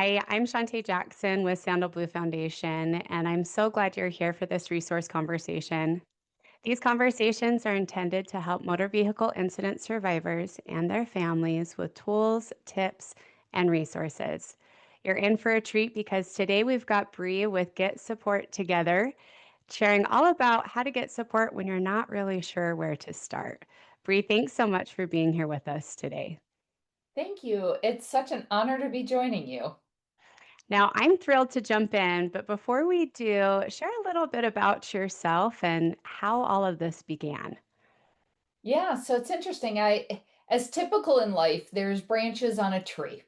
Hi, I'm Shantae Jackson with Sandal Blue Foundation, and I'm so glad you're here for this resource conversation. These conversations are intended to help motor vehicle incident survivors and their families with tools, tips, and resources. You're in for a treat because today we've got Brea with Get Support Together, sharing all about how to get support when you're not really sure where to start. Brea, thanks so much for being here with us today. Thank you. It's such an honor to be joining you. Now, I'm thrilled to jump in, but before we do, share a little bit about yourself and how all of this began. Yeah, so it's interesting. As typical in life, there's branches on a tree,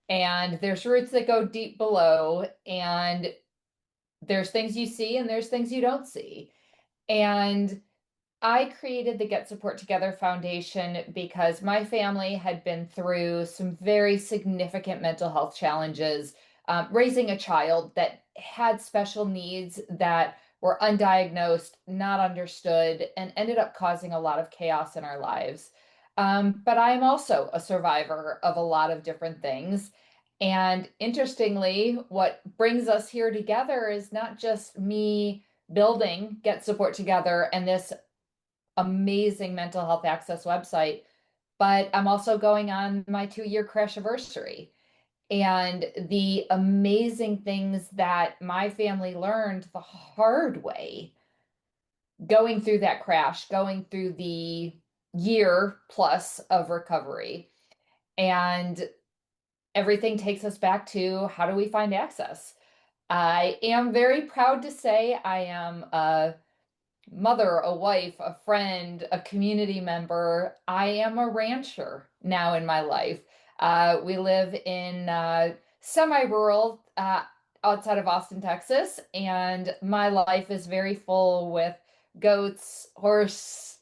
and there's roots that go deep below, and there's things you see and there's things you don't see. And I created the Get Support Together Foundation because my family had been through some very significant mental health challenges, raising a child that had special needs that were undiagnosed, not understood, and ended up causing a lot of chaos in our lives. But I am also a survivor of a lot of different things. And interestingly, what brings us here together is not just me building Get Support Together and this amazing mental health access website, but I'm also going on my 2-year crash anniversary. And the amazing things that my family learned the hard way going through that crash, going through the year plus of recovery. And everything takes us back to how do we find access? I am very proud to say I am a mother, a wife, a friend, a community member. I am a rancher now in my life. We live in semi-rural outside of Austin, Texas, and my life is very full with goats, horse,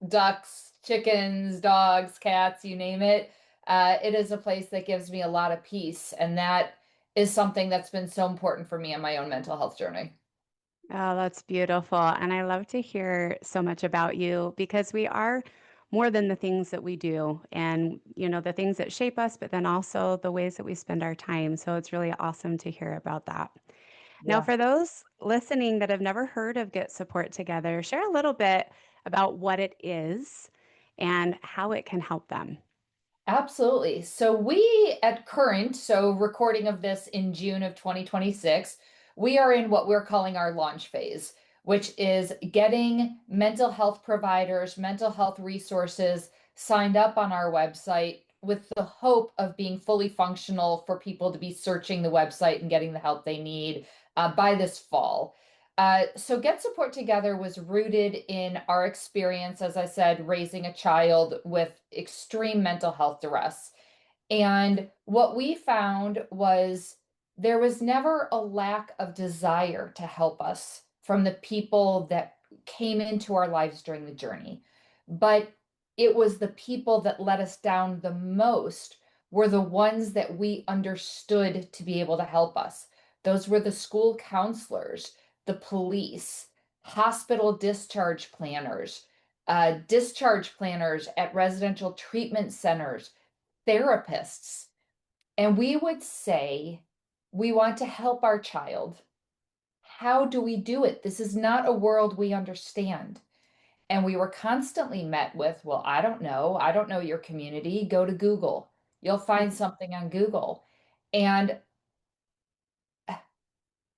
ducks, chickens, dogs, cats, you name it. It is a place that gives me a lot of peace, and that is something that's been so important for me on my own mental health journey. Oh, that's beautiful. And I love to hear so much about you because we are more than the things that we do and, the things that shape us, but then also the ways that we spend our time. So it's really awesome to hear about that. Now, Yeah. for those listening that have never heard of Get Support Together, share a little bit about what it is and how it can help them. Absolutely. So we at current, so recording of this in June of 2026, we are in what we're calling our launch phase, which is getting mental health providers, mental health resources signed up on our website with the hope of being fully functional for people to be searching the website and getting the help they need by this fall. So Get Support Together was rooted in our experience, as I said, raising a child with extreme mental health duress. And what we found was there was never a lack of desire to help us from the people that came into our lives during the journey. But it was the people that let us down the most were the ones that we understood to be able to help us. Those were the school counselors, the police, hospital discharge planners at residential treatment centers, therapists. And we would say, we want to help our child. How do we do it? This is not a world we understand. And we were constantly met with, well, I don't know. I don't know your community. Go to Google. You'll find something on Google. And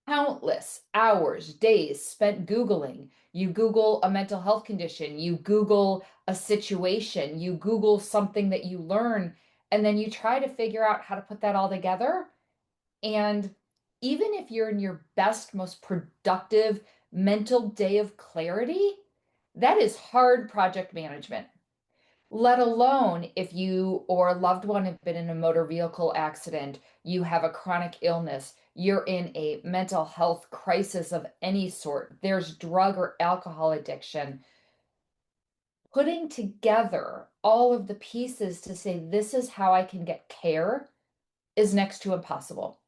countless hours, days spent Googling. You Google a mental health condition, you Google a situation, you Google something that you learn, and then you try to figure out how to put that all together. And even if you're in your best, most productive mental day of clarity, that is hard project management, let alone if you or a loved one have been in a motor vehicle accident, you have a chronic illness, you're in a mental health crisis of any sort, there's drug or alcohol addiction. Putting together all of the pieces to say, this is how I can get care is next to impossible.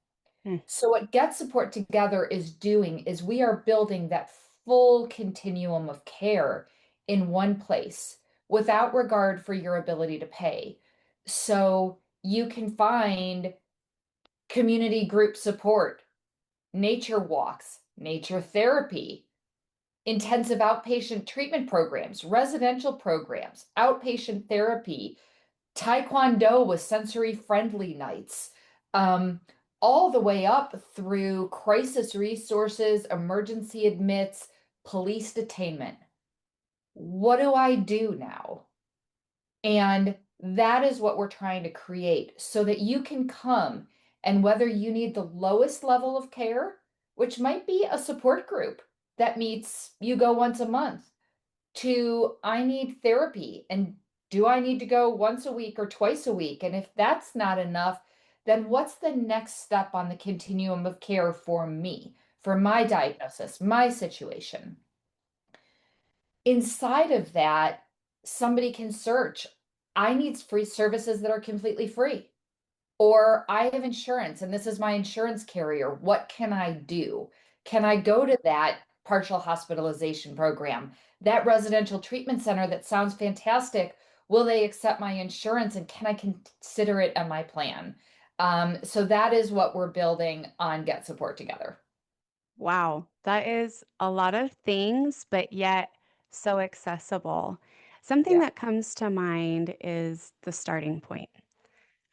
Hmm. So, what Get Support Together is doing is we are building that full continuum of care in one place without regard for your ability to pay. So, you can find community group support, nature walks, nature therapy, intensive outpatient treatment programs, residential programs, outpatient therapy, taekwondo with sensory friendly nights, um, all the way up through crisis resources, emergency admits, police detainment. What do I do now? And that is what we're trying to create so that you can come and whether you need the lowest level of care, which might be a support group that meets, you go once a month, to I need therapy. And do I need to go once a week or twice a week? And if that's not enough, then what's the next step on the continuum of care for me, for my diagnosis, my situation? Inside of that, somebody can search. I need free services that are completely free. Or I have insurance and this is my insurance carrier. What can I do? Can I go to that partial hospitalization program, that residential treatment center that sounds fantastic? Will they accept my insurance and can I consider it on my plan? So that is what we're building on Get Support Together. Wow, that is a lot of things, but yet so accessible. Something Yeah. that comes to mind is the starting point.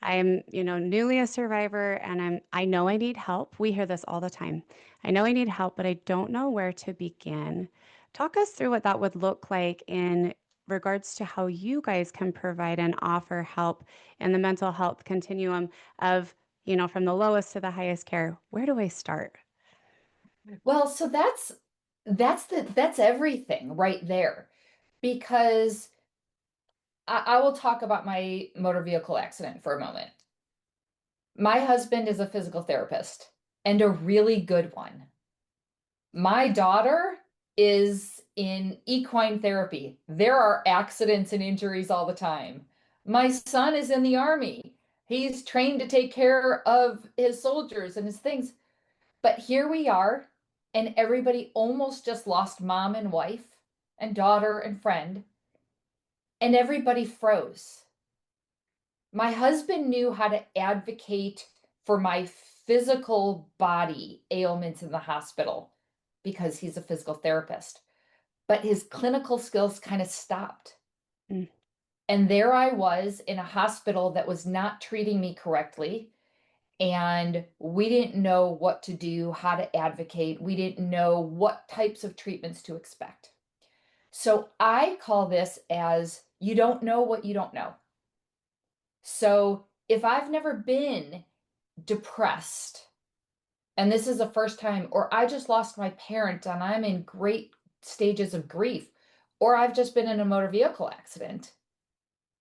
I'm, newly a survivor and I know I need help. We hear this all the time. I know I need help, but I don't know where to begin. Talk us through what that would look like in regards to how you guys can provide and offer help in the mental health continuum of, from the lowest to the highest care. Where do I start? Well, so that's everything right there. Because I will talk about my motor vehicle accident for a moment. My husband is a physical therapist and a really good one. My daughter is in equine therapy. There are accidents and injuries all the time. My son is in the army. He's trained to take care of his soldiers and his things. But here we are, and everybody almost just lost mom and wife and daughter and friend, and everybody froze. My husband knew how to advocate for my physical body ailments in the hospital because he's a physical therapist, but his clinical skills kind of stopped. Mm. And there I was in a hospital that was not treating me correctly. And we didn't know what to do, how to advocate. We didn't know what types of treatments to expect. So I call this as you don't know what you don't know. So if I've never been depressed, and this is the first time, or I just lost my parent and I'm in great stages of grief, or I've just been in a motor vehicle accident,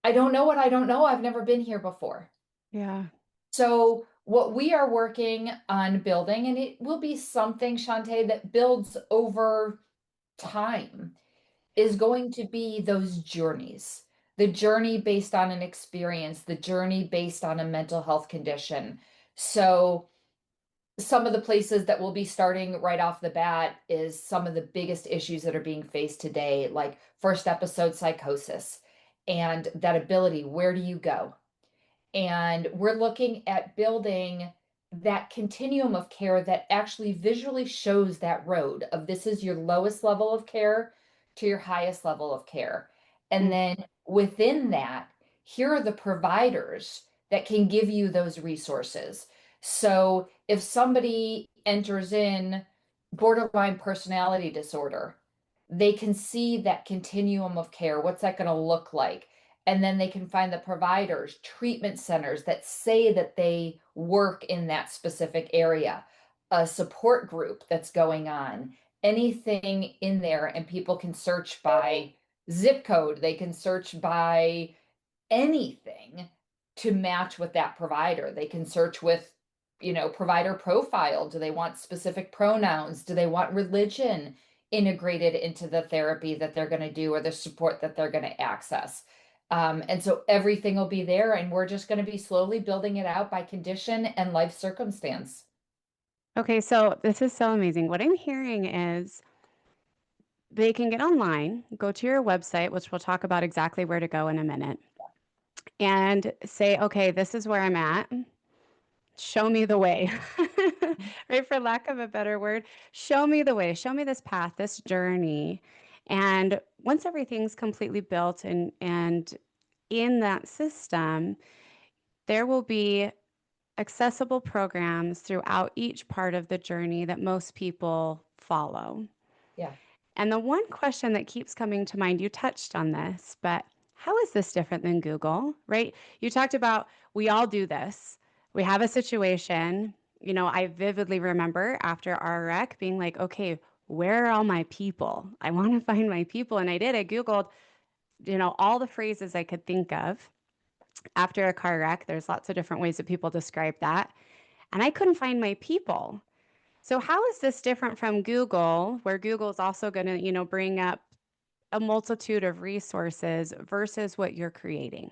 I don't know what I don't know. I've never been here before. Yeah. So what we are working on building, and it will be something, Shantae, that builds over time, is going to be those journeys. The journey based on an experience, the journey based on a mental health condition. So some of the places that we'll be starting right off the bat is some of the biggest issues that are being faced today, like first episode psychosis and that ability, where do you go? And we're looking at building that continuum of care that actually visually shows that road of this is your lowest level of care to your highest level of care. And Mm. then within that, here are the providers that can give you those resources. So if somebody enters in borderline personality disorder, they can see that continuum of care. What's that going to look like? And then they can find the providers, treatment centers that say that they work in that specific area, a support group that's going on, anything in there. And people can search by zip code, they can search by anything to match with that provider. They can search with, provider profile. Do they want specific pronouns? Do they want religion integrated into the therapy that they're going to do or the support that they're going to access? And so everything will be there, and we're just going to be slowly building it out by condition and life circumstance. Okay, so this is so amazing. What I'm hearing is they can get online, go to your website, which we'll talk about exactly where to go in a minute, and say, okay, this is where I'm at. show me the way, right? For lack of a better word, show me the way, show me this path, this journey. And once everything's completely built and in that system, there will be accessible programs throughout each part of the journey that most people follow. Yeah. And the one question that keeps coming to mind, you touched on this, but how is this different than Google, right? You talked about we all do this. We have a situation. I vividly remember after our wreck being like, okay, where are all my people? I want to find my people. And I did. I Googled, all the phrases I could think of after a car wreck. There's lots of different ways that people describe that. And I couldn't find my people. So how is this different from Google, where Google is also going to, bring up a multitude of resources versus what you're creating?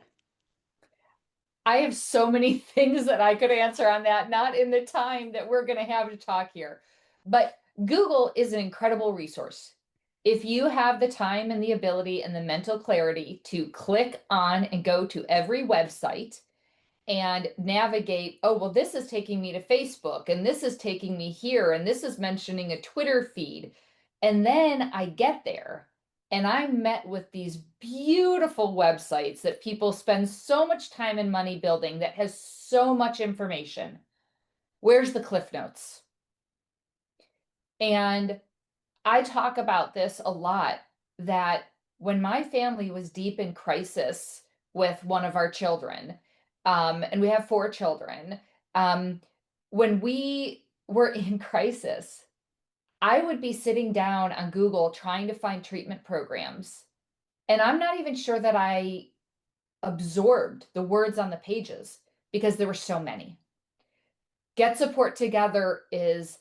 I have so many things that I could answer on that, not in the time that we're going to have to talk here. But Google is an incredible resource. If you have the time and the ability and the mental clarity to click on and go to every website and navigate, oh, well, this is taking me to Facebook, and this is taking me here, and this is mentioning a Twitter feed. And then I get there and I'm met with these beautiful websites that people spend so much time and money building that has so much information. Where's the Cliff Notes? And I talk about this a lot, that when my family was deep in crisis with one of our children, and we have four children, um, when we were in crisis, I would be sitting down on Google trying to find treatment programs. And I'm not even sure that I absorbed the words on the pages because there were so many. Get Support Together is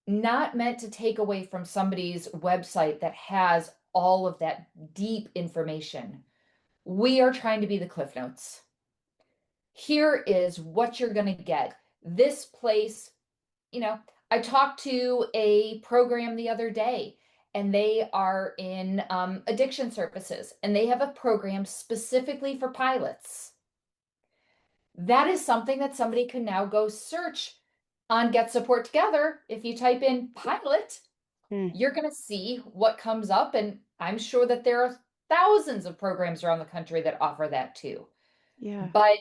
not meant to take away from somebody's website that has all of that deep information. We are trying to be the Cliff Notes. Here is what you're going to get. This place, you know, I talked to a program the other day, and they are in addiction services, and they have a program specifically for pilots. That is something that somebody can now go search on Get Support Together. If you type in pilot, Hmm. you're going to see what comes up. And I'm sure that there are thousands of programs around the country that offer that too. Yeah. But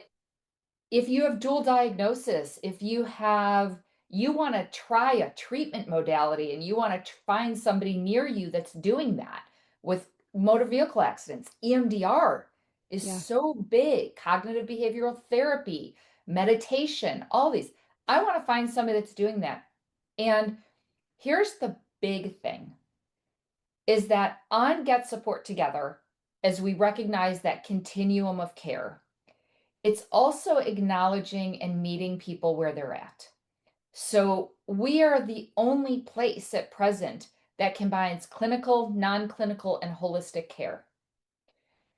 if you have dual diagnosis, if you want to try a treatment modality and you want to find somebody near you that's doing that with motor vehicle accidents, EMDR is Yeah. so big, cognitive behavioral therapy, meditation, all these. I want to find somebody that's doing that. And here's the big thing is that on Get Support Together, as we recognize that continuum of care, it's also acknowledging and meeting people where they're at. So we are the only place at present that combines clinical, non-clinical, and holistic care.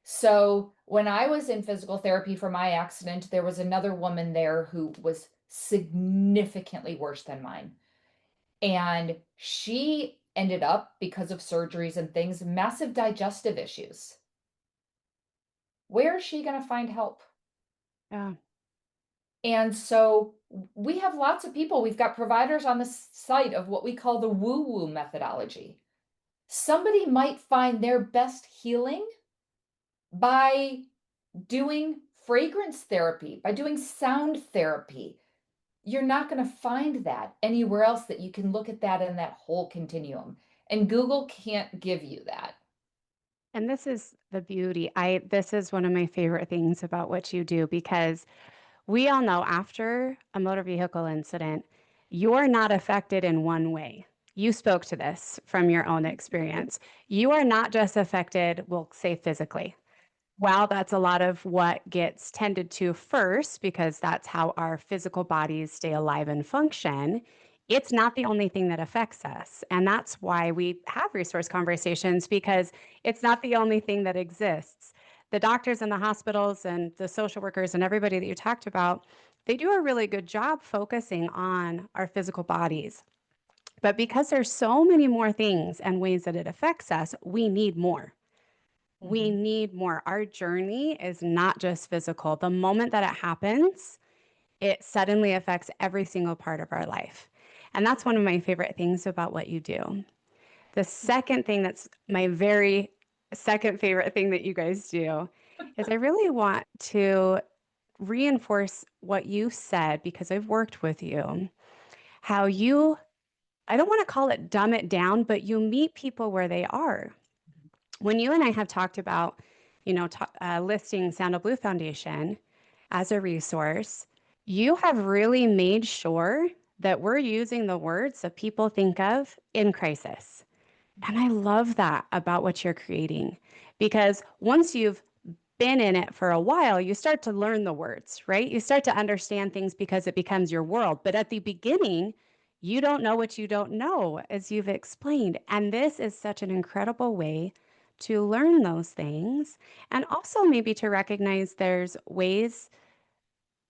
So when I was in physical therapy for my accident, there was another woman there who was significantly worse than mine. And she ended up, because of surgeries and things, massive digestive issues. Where is she going to find help? Yeah. And so we have lots of people. We've got providers on the site of what we call the woo-woo methodology. Somebody might find their best healing by doing fragrance therapy, by doing sound therapy. You're not going to find that anywhere else that you can look at that in that whole continuum. And Google can't give you that. And this is the beauty. This is one of my favorite things about what you do because we all know after a motor vehicle incident, you're not affected in one way. You spoke to this from your own experience. You are not just affected, we'll say physically. While that's a lot of what gets tended to first, because that's how our physical bodies stay alive and function, it's not the only thing that affects us. And that's why we have resource conversations, because it's not the only thing that exists. The doctors and the hospitals and the social workers and everybody that you talked about, they do a really good job focusing on our physical bodies. But because there's so many more things and ways that it affects us, we need more. We Mhm. need more. Our journey is not just physical. The moment that it happens, it suddenly affects every single part of our life. And that's one of my favorite things about what you do. The second thing that's my very second favorite thing that you guys do is I really want to reinforce what you said because I've worked with you, how you, I don't want to call it dumb it down, but you meet people where they are. When you and I have talked about, listing Sandal Blue Foundation as a resource, you have really made sure that we're using the words that people think of in crisis. And I love that about what you're creating because once you've been in it for a while, you start to learn the words, right? You start to understand things because it becomes your world. But at the beginning, you don't know what you don't know, as you've explained. And this is such an incredible way to learn those things and also maybe to recognize there's ways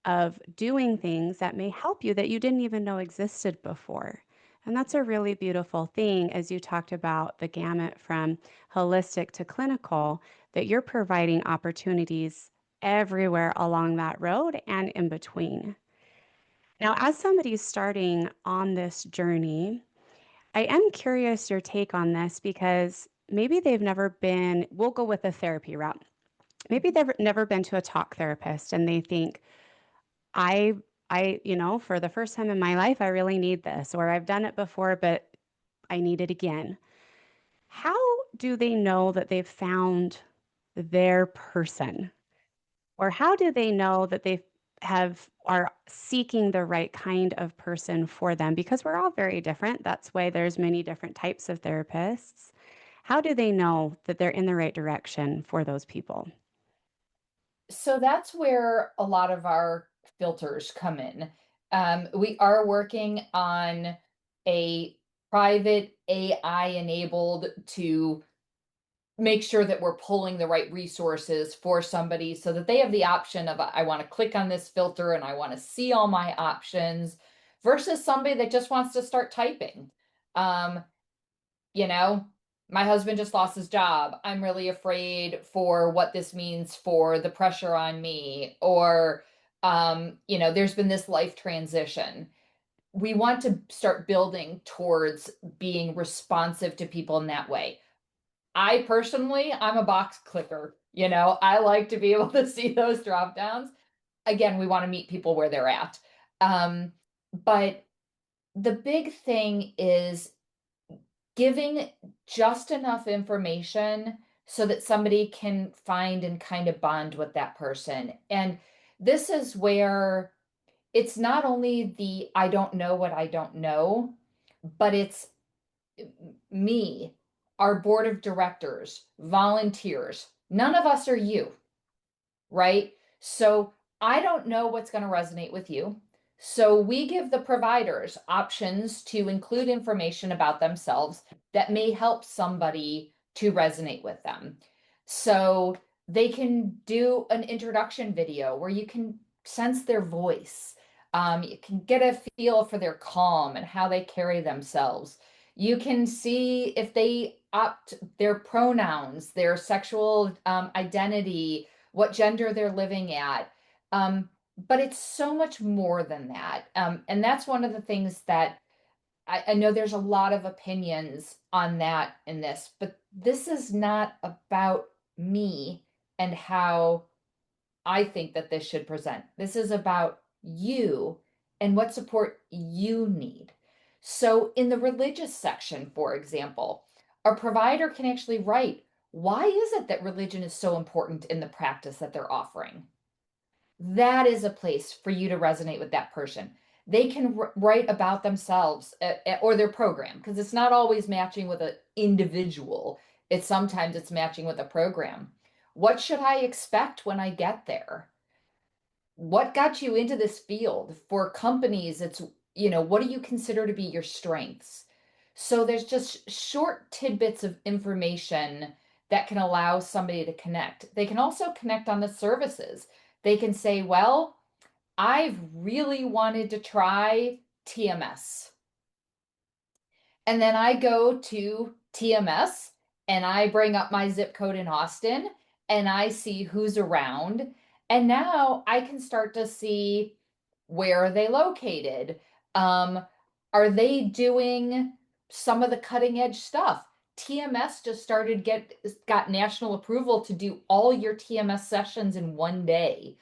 of doing things that may help you that you didn't even know existed before. And that's a really beautiful thing as you talked about the gamut from holistic to clinical, that you're providing opportunities everywhere along that road and in between. Now, as somebody starting on this journey, I am curious your take on this because maybe they've never been, we'll go with the therapy route. Maybe they've never been to a talk therapist and they think, I for the first time in my life, I really need this, or I've done it before, but I need it again. How do they know that they've found their person? Or how do they know that they are seeking the right kind of person for them? Because we're all very different. That's why there's many different types of therapists. How do they know that they're in the right direction for those people? So that's where a lot of our filters come in. We are working on a private AI enabled to make sure that we're pulling the right resources for somebody so that they have the option of I want to click on this filter and I want to see all my options versus somebody that just wants to start typing. Um, you know, my husband just lost his job. I'm really afraid for what this means for the pressure on me. Or, there's been this life transition. We want to start building towards being responsive to people in that way. I personally, I'm a box clicker. I like to be able to see those drop downs. Again, we want to meet people where they're at. But the big thing is giving just enough information so that somebody can find and kind of bond with that person. And this is where it's not only the I don't know what I don't know, but it's me, our board of directors, volunteers. None of us are you, right? So I don't know what's going to resonate with you. So we give the providers options to include information about themselves that may help somebody to resonate with them. So they can do an introduction video where you can sense their voice. You can get a feel for their calm and how they carry themselves. You can see if they opt their pronouns, their sexual identity, what gender they're living at. But it's so much more than that. And that's one of the things that I know there's a lot of opinions on that in this, but this is not about me and how I think that this should present. This is about you and what support you need. So, in the religious section, for example, a provider can actually write, why is it that religion is so important in the practice that they're offering? That is a place for you to resonate with that person. They can write about themselves or their program because it's not always matching with an individual. Sometimes it's matching with a program. What should I expect when I get there? What got you into this field? For companies, what do you consider to be your strengths? So there's just short tidbits of information that can allow somebody to connect. They can also connect on the services. They can say, well, I've really wanted to try TMS. And then I go to TMS and I bring up my zip code in Austin and I see who's around. And now I can start to see Where are they located? Um, are they doing some of the cutting edge stuff? TMS just got national approval to do all your TMS sessions in one day.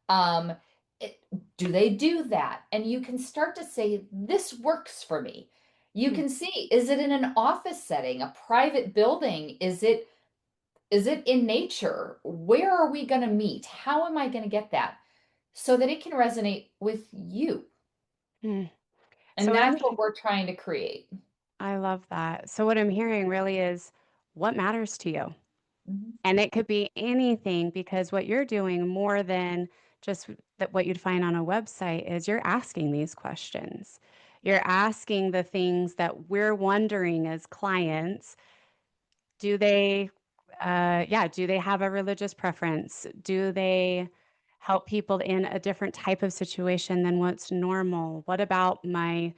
Um, it, do they do that? And you can start to say, this works for me. You Hmm. can see, is it in an office setting, a private building? Is it in nature? Where are we going to meet? How am I going to get that so that it can resonate with you? Hmm. So And what I'm that's what we're trying to create. I love that. So what I'm hearing really is what matters to you. Mhm. And it could be anything because what you're doing more than just that what you'd find on a website is you're asking these questions. You're asking the things that we're wondering as clients. Do they, do they have a religious preference? Do they help people in a different type of situation than what's normal? What about my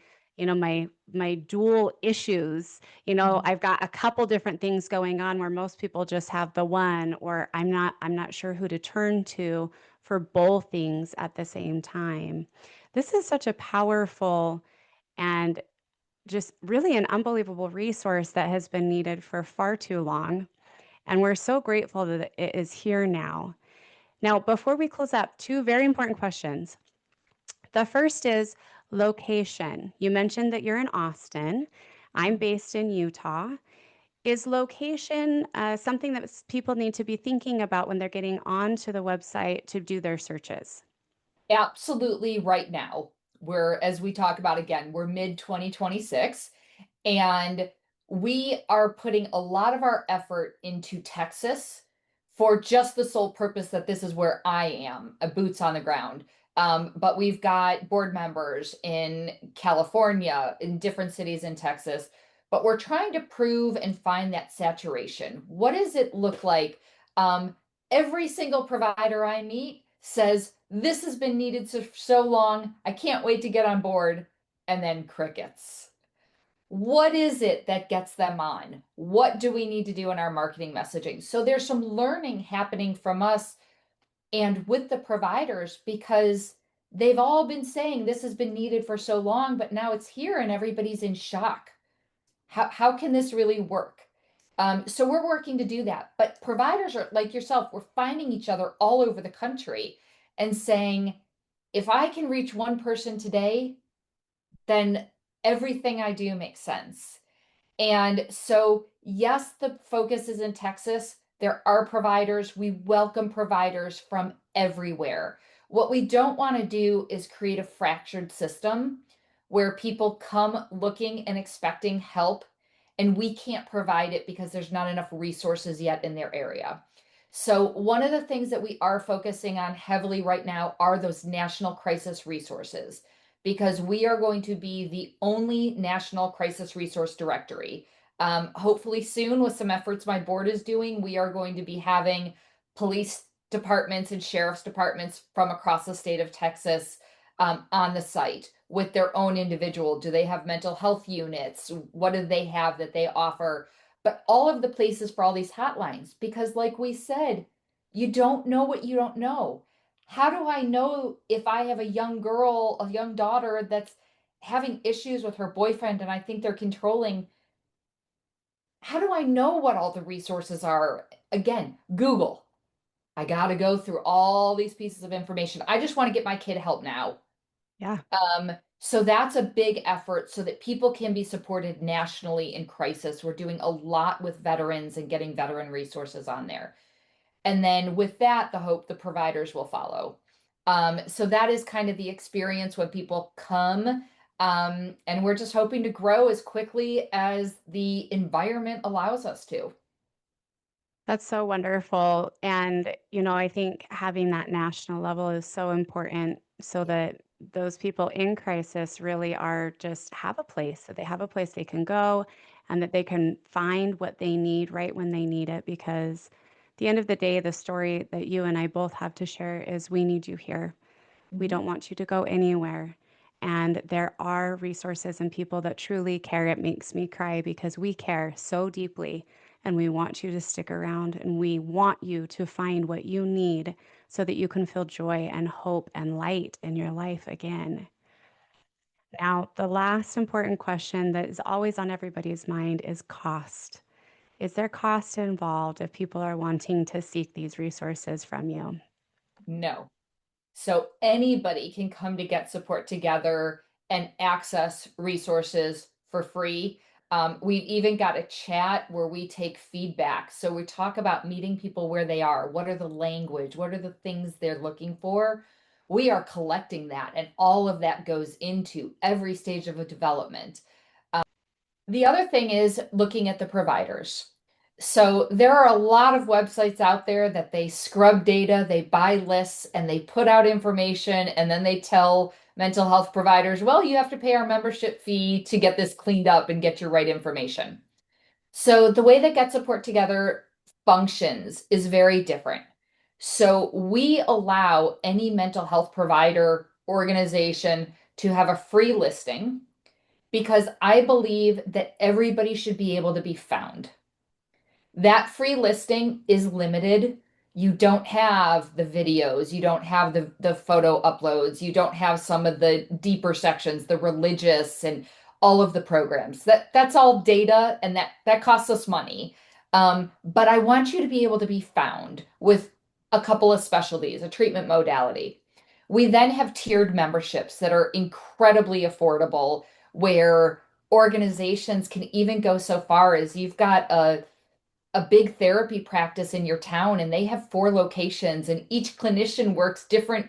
dual issues? Mhm. I've got a couple different things going on where most people just have the one, or I'm not sure who to turn to for both things at the same time. This is such a powerful and just really an unbelievable resource that has been needed for far too long. And we're so grateful that it is here now. Now, before we close up, two very important questions. The first is location. You mentioned that you're in Austin. I'm based in Utah. Is location something that people need to be thinking about when they're getting onto the website to do their searches? Absolutely right now. As we talk about again, we're mid 2026. And we are putting a lot of our effort into Texas for just the sole purpose that this is where I am, a boots on the ground. But we've got board members in California, in different cities in Texas. But we're trying to prove and find that saturation. What does it look like? Um, every single provider I meet says, this has been needed so long. I can't wait to get on board. And then crickets. What is it that gets them on? What do we need to do in our marketing messaging? So there's some learning happening from us and with the providers because they've all been saying this has been needed for so long, but now it's here and everybody's in shock. How can this really work? So we're working to do that. But providers are like yourself, we're finding each other all over the country and saying, if I can reach one person today, then everything I do makes sense. And so, yes, the focus is in Texas. There are providers. We welcome providers from everywhere. What we don't want to do is create a fractured system where people come looking and expecting help, and we can't provide it because there's not enough resources yet in their area. So, one of the things that we are focusing on heavily right now are those national crisis resources because we are going to be the only national crisis resource directory. Hopefully, soon, with some efforts my board is doing, we are going to be having police departments and sheriff's departments from across the state of Texas on the site with their own individual. Do they have mental health units? What do they have that they offer? But all of the places for all these hotlines, because, like we said, you don't know what you don't know. How do I know if I have a young girl, a young daughter that's having issues with her boyfriend and I think they're controlling? How do I know what all the resources are? Again, Google. I got to go through all these pieces of information. I just want to get my kid help now. Yeah. So that's a big effort so that people can be supported nationally in crisis. We're doing a lot with veterans and getting veteran resources on there. And then with that, the hope the providers will follow. So that is kind of the experience when people come. And we're just hoping to grow as quickly as the environment allows us to. That's so wonderful. And, I think having that national level is so important so Yeah. that those people in crisis really are just have a place, that they have a place they can go and that they can find what they need right when they need it. Because at the end of the day, the story that you and I both have to share is we need you here. We Mhm. don't want you to go anywhere. And there are resources and people that truly care. It makes me cry because we care so deeply and we want you to stick around, and we want you to find what you need so that you can feel joy and hope and light in your life again. Now, the last important question that is always on everybody's mind is cost. Is there cost involved if people are wanting to seek these resources from you? No. So anybody can come to Get Support Together and access resources for free. We've even got a chat where we take feedback. So we talk about meeting people where they are. What are the language? What are the things they're looking for? We are collecting that, and all of that goes into every stage of a development. The other thing is looking at the providers. So there are a lot of websites out there that they scrub data, they buy lists, and they put out information, and then they tell mental health providers, well, you have to pay our membership fee to get this cleaned up and get your right information. So the way that Get Support Together functions is very different. So we allow any mental health provider organization to have a free listing because I believe that everybody should be able to be found. That free listing is limited. You don't have the videos, you don't have the photo uploads, you don't have some of the deeper sections, the religious and all of the programs. That's all data, and that costs us money. But I want you to be able to be found with a couple of specialties, a treatment modality. We then have tiered memberships that are incredibly affordable, where organizations can even go so far as you've got a big therapy practice in your town and they have 4 locations, and each clinician works different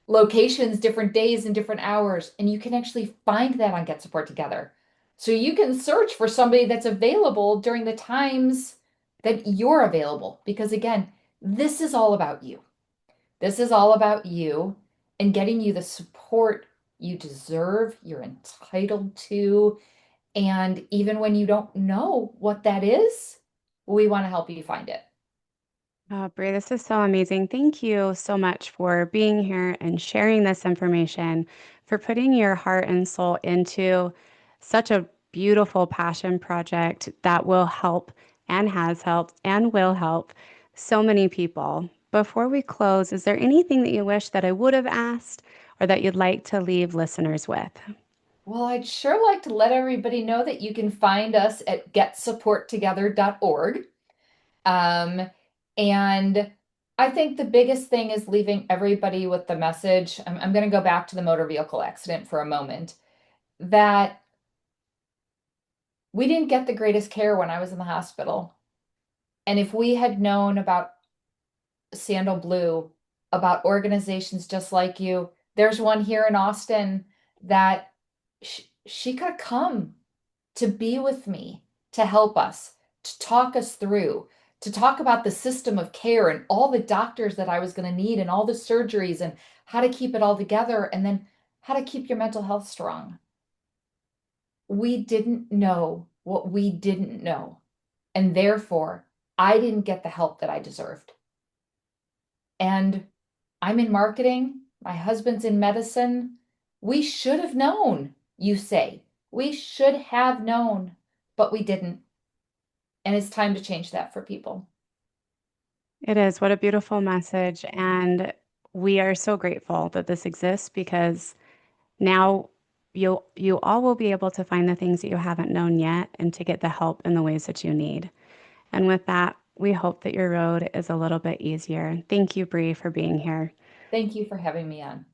locations, different days and different hours, and you can actually find that on Get Support Together. So you can search for somebody that's available during the times that you're available, because again, this is all about you. This is all about you and getting you the support you deserve, you're entitled to. And even when you don't know what that is, we want to help you find it. Brea, this is so amazing. Thank you so much for being here and sharing this information, for putting your heart and soul into such a beautiful passion project that will help and has helped and will help so many people. Before we close, is there anything that you wish that I would have asked or that you'd like to leave listeners with? Well, I'd sure like to let everybody know that you can find us at getsupporttogether.org. Um, and I think the biggest thing is leaving everybody with the message. I'm going to go back to the motor vehicle accident for a moment, that we didn't get the greatest care when I was in the hospital. And if we had known about Sandal Blue, about organizations just like you, there's one here in Austin that she could come to be with me, to help us, to talk us through, to talk about the system of care and all the doctors that I was going to need and all the surgeries and how to keep it all together, and then how to keep your mental health strong. We didn't know what we didn't know. And therefore, I didn't get the help that I deserved. And I'm in marketing. My husband's in medicine. We should have known, you say. We should have known, but we didn't. And it's time to change that for people. It is. What a beautiful message. And we are so grateful that this exists because now you all will be able to find the things that you haven't known yet and to get the help in the ways that you need. And with that, we hope that your road is a little bit easier. Thank you, Brea, for being here. Thank you for having me on.